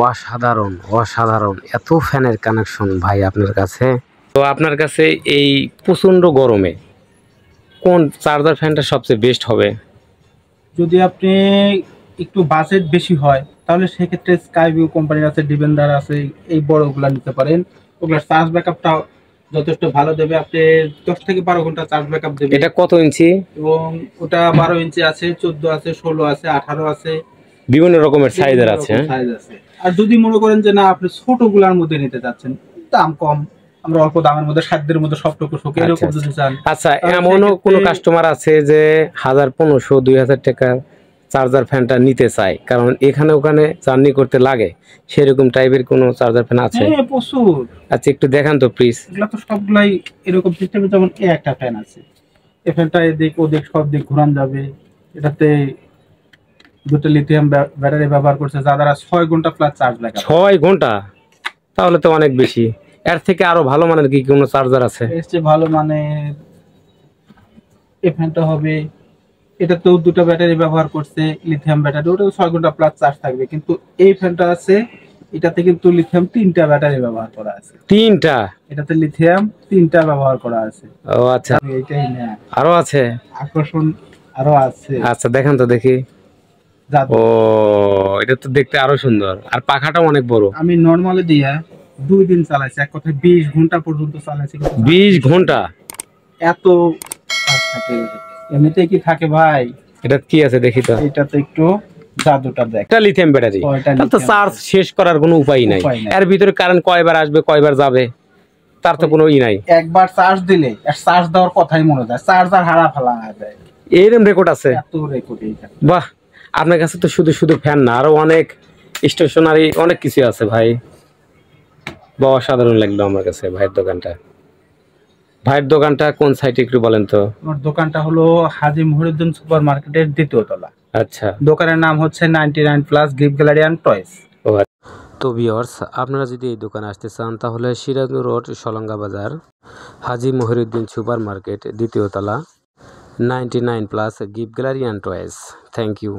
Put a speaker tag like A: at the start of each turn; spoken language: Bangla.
A: অসাধারণ অসাধারণ, এত ফ্যানের কানেকশন ভাই আপনার কাছে। তো আপনার কাছে এই প্রচন্ড গরমে কোন চার্জার ফ্যানটা সবচেয়ে বেস্ট হবে?
B: যদি আপনি একটু বাজেট বেশি হয় তাহলে সেক্ষেত্রে স্কাইভিউ কোম্পানির আছে, ডিফেন্ডার আছে, এই বড়গুলা নিতে পারেন। ওগুলার চার্জ ব্যাকআপটা যথেষ্ট ভালো দেবে, আপনি 10 থেকে 12 ঘন্টা চার্জ ব্যাকআপ দেবে।
A: এটা কত ইঞ্চি?
B: এবং ওটা 12 ইঞ্চি আছে, 14 আছে, 16 আছে, 18 আছে,
A: বিভিন্ন রকমের সাইজের আছে।
B: সাইজ আছে। আর যদি মনে করেন যে না আপনি ছোটগুলার মধ্যে নিতে যাচ্ছেন, দাম কম, আমরা অল্প দামের মধ্যে সাধ্যের মধ্যে সবটুকু শোকে এরকম যদি চান।
A: আচ্ছা, এমনও কোনো কাস্টমার আছে যে 1500-2000 টাকার চার্জার ফ্যানটা নিতে চায়, কারণ এখানে ওখানে জার্নি করতে লাগে, সেরকম টাইপের কোনো চার্জার ফ্যান আছে?
B: হ্যাঁ, প্রচুর।
A: আচ্ছা, একটু দেখান তো প্লিজ।
B: এগুলা তো সবগুলাই এরকম সিস্টেমে, যেমন এই একটা ফ্যান আছে, এই ফ্যানটা এদিক ওদিক সব দিক ঘুরান যাবে। এটাতে দুটো লিথিয়াম ব্যাটারি ব্যবহার করছে, যারা 6 ঘন্টা প্লাস চার্জ লাগে।
A: 6 ঘন্টা? তাহলে তো অনেক বেশি। এর থেকে আরো ভালো মানের কি কোনো চার্জার আছে?
B: এর চেয়ে ভালো মানের এই ফ্যানটা হবে, এটাতেও দুটো ব্যাটারি ব্যবহার করছে, লিথিয়াম ব্যাটারি, ওটাও 6 ঘন্টা প্লাস চার্জ থাকবে। কিন্তু এই ফ্যানটা আছে, এটাতে কিন্তু লিথিয়াম 3টা ব্যাটারি ব্যবহার করা আছে।
A: 3টা?
B: এটাতে লিথিয়াম 3টা ব্যবহার করা আছে।
A: ও আচ্ছা,
B: এইটাই না,
A: আরো আছে
B: আকর্ষণ আরো আছে।
A: আচ্ছা, দেখান তো দেখি। ও, এটা তো দেখতে আরো সুন্দর, আর পাখাটাও অনেক বড়।
B: আমি নরমালি দিয়া 2 দিন চালাইছি, এক কথায় 20 ঘন্টা পর্যন্ত চালাইছি।
A: 20 ঘন্টা?
B: এত চার্জ থাকে এমনিতে কি থাকে ভাই?
A: এটা কি আছে দেখি তো।
B: এটা তো একটু জাদুটা দেখ,
A: এটা লিথিয়াম ব্যাটারি, তাহলে তো চার্জ শেষ করার কোনো উপায় নাই। এর ভিতরে কারেন্ট কয়বার আসবে কয়বার যাবে তার তো কোনো ই নাই।
B: একবার চার্জ দিলে আর চার্জ দেওয়ার কথাই মনে যায়, চার্জার হারা ফেলা যায়।
A: এরকম রেকর্ড আছে?
B: এত রেকর্ড এইখানে।
A: বাহ, আপনার কাছে তো শুধু শুধু ফ্যান না, আরো অনেক স্টেশনারি অনেক কিছু আছে ভাই। বাহ, অসাধারণ লাগলো আমার কাছে ভাইয়ের দোকানটা। ভাইয়ের দোকানটা কোন সাইটে একটু বলেন তো?
B: আমার দোকানটা হলো হাজী মহিউদ্দিন সুপার মার্কেটের 2য় তলা।
A: আচ্ছা,
B: দোকানের নাম হচ্ছে 99 প্লাস গিফট গ্যালারি অ্যান্ড টয়স।
A: তো ভিউয়ার্স, আপনারা যদি এই দোকানে আসতে চান তাহলে Sirajganj road, Salanga Bazar, Haji Mohiuddin super market, 2য় তলা, 99 plus gift gallery and toys. Thank you.